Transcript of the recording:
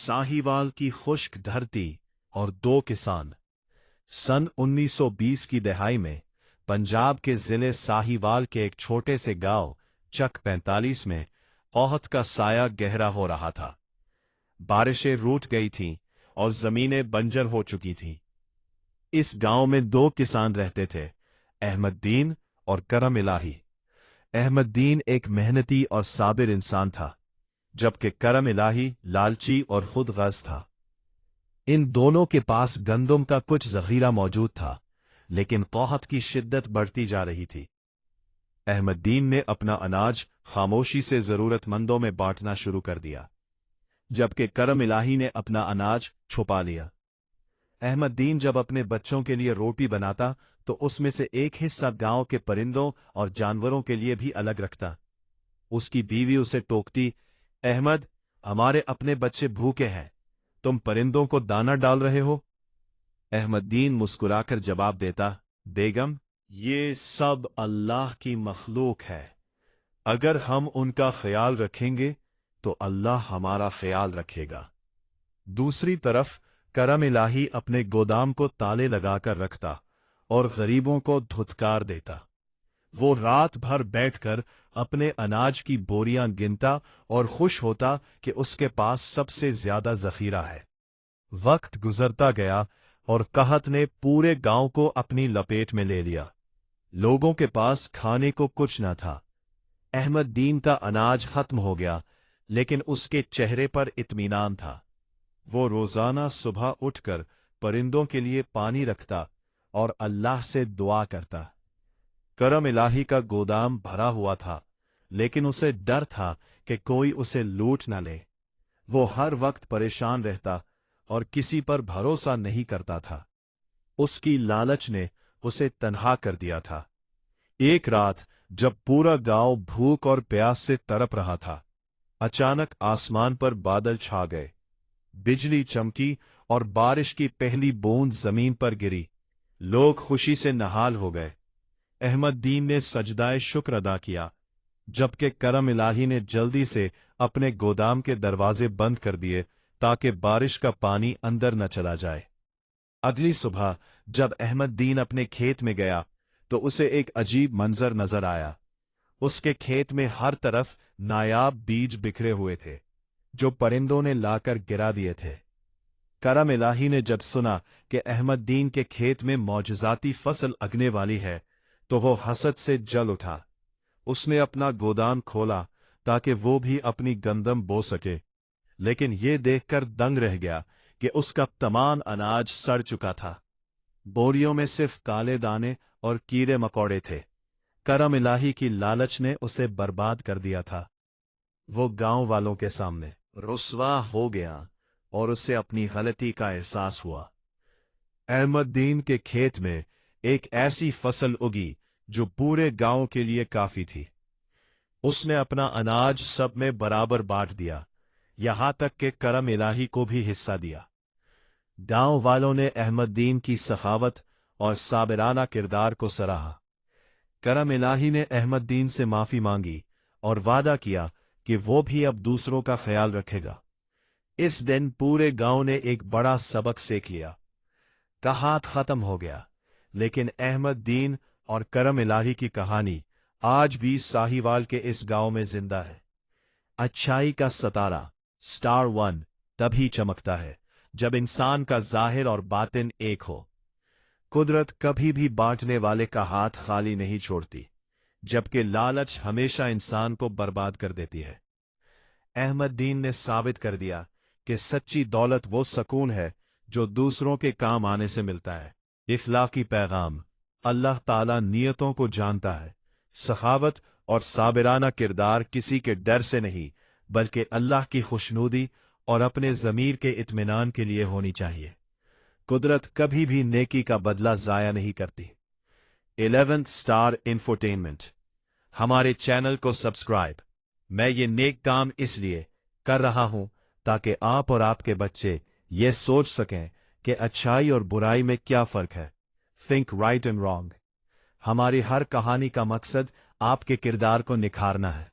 साहिवाल की खुश्क धरती और दो किसान। सन 1920 की दहाई में पंजाब के जिले साहिवाल के एक छोटे से गांव चक 45 में ओहत का साया गहरा हो रहा था। बारिशें रूठ गई थीं और जमीनें बंजर हो चुकी थीं। इस गांव में दो किसान रहते थे, अहमद्दीन और करम इलाही। अहमद्दीन एक मेहनती और साबिर इंसान था, जबकि करम इलाही लालची और खुदगर्ज था। इन दोनों के पास गंदम का कुछ जखीरा मौजूद था, लेकिन कौहत की शिद्दत बढ़ती जा रही थी। अहमद्दीन ने अपना अनाज खामोशी से जरूरतमंदों में बांटना शुरू कर दिया, जबकि करम इलाही ने अपना अनाज छुपा लिया। अहमद्दीन जब अपने बच्चों के लिए रोटी बनाता तो उसमें से एक हिस्सा गांव के परिंदों और जानवरों के लिए भी अलग रखता। उसकी बीवी उसे टोकती, अहमद, हमारे अपने बच्चे भूखे हैं, तुम परिंदों को दाना डाल रहे हो। अहमद्दीन मुस्कुराकर जवाब देता, बेगम, ये सब अल्लाह की मखलूक है। अगर हम उनका ख्याल रखेंगे तो अल्लाह हमारा ख्याल रखेगा। दूसरी तरफ करम इलाही अपने गोदाम को ताले लगाकर रखता और गरीबों को धुतकार देता। वो रात भर बैठकर अपने अनाज की बोरियां गिनता और खुश होता कि उसके पास सबसे ज्यादा जखीरा है। वक्त गुजरता गया और कहत ने पूरे गांव को अपनी लपेट में ले लिया। लोगों के पास खाने को कुछ न था। अहमद्दीन का अनाज खत्म हो गया, लेकिन उसके चेहरे पर इत्मीनान था। वो रोजाना सुबह उठकर परिंदों के लिए पानी रखता और अल्लाह से दुआ करता। करम इलाही का गोदाम भरा हुआ था, लेकिन उसे डर था कि कोई उसे लूट न ले। वो हर वक्त परेशान रहता और किसी पर भरोसा नहीं करता था। उसकी लालच ने उसे तन्हा कर दिया था। एक रात जब पूरा गांव भूख और प्यास से तड़प रहा था, अचानक आसमान पर बादल छा गए। बिजली चमकी और बारिश की पहली बूंद जमीन पर गिरी। लोग खुशी से नहाल हो गए। अहमद्दीन ने सजदाए शुक्र अदा किया, जबकि करम इलाही ने जल्दी से अपने गोदाम के दरवाजे बंद कर दिए ताकि बारिश का पानी अंदर न चला जाए। अगली सुबह जब अहमद्दीन अपने खेत में गया तो उसे एक अजीब मंजर नजर आया। उसके खेत में हर तरफ नायाब बीज बिखरे हुए थे, जो परिंदों ने लाकर गिरा दिए थे। करम इलाही ने जब सुना कि अहमद्दीन के खेत में मौजज़ाती फसल अगने वाली है तो वो हसद से जल उठा। उसने अपना गोदाम खोला ताकि वो भी अपनी गंदम बो सके, लेकिन ये देखकर दंग रह गया कि उसका तमाम अनाज सड़ चुका था। बोरियों में सिर्फ काले दाने और कीड़े मकोड़े थे। करम इलाही की लालच ने उसे बर्बाद कर दिया था। वो गांव वालों के सामने रुस्वा हो गया और उसे अपनी गलती का एहसास हुआ। अहमद्दीन के खेत में एक ऐसी फसल उगी जो पूरे गांव के लिए काफी थी। उसने अपना अनाज सब में बराबर बांट दिया, यहां तक कि करम इलाही को भी हिस्सा दिया। गांव वालों ने अहमद्दीन की सखावत और साबिराना किरदार को सराहा। करम इलाही ने अहमद्दीन से माफी मांगी और वादा किया कि वो भी अब दूसरों का ख्याल रखेगा। इस दिन पूरे गांव ने एक बड़ा सबक सीख लिया। कहात खत्म हो गया, लेकिन अहमद्दीन और करम इलाही की कहानी आज भी साहिवाल के इस गांव में जिंदा है। अच्छाई का सितारा स्टार वन तभी चमकता है जब इंसान का जाहिर और बातिन एक हो। कुदरत कभी भी बांटने वाले का हाथ खाली नहीं छोड़ती, जबकि लालच हमेशा इंसान को बर्बाद कर देती है। अहमद्दीन ने साबित कर दिया कि सच्ची दौलत वो सुकून है जो दूसरों के काम आने से मिलता है। इखलाकी पैगाम, अल्लाह ताला नियतों को जानता है। सखावत और साबिराना किरदार किसी के डर से नहीं, बल्कि अल्लाह की खुशनुदी और अपने ज़मीर के इत्मीनान के लिए होनी चाहिए। कुदरत कभी भी नेकी का बदला जाया नहीं करती। 11th स्टार इंफोटेनमेंट, हमारे चैनल को सब्सक्राइब। मैं ये नेक काम इसलिए कर रहा हूं ताकि आप और आपके बच्चे ये सोच सकें कि अच्छाई और बुराई में क्या फर्क है। Think right and wrong. हमारी हर कहानी का मकसद आपके किरदार को निखारना है।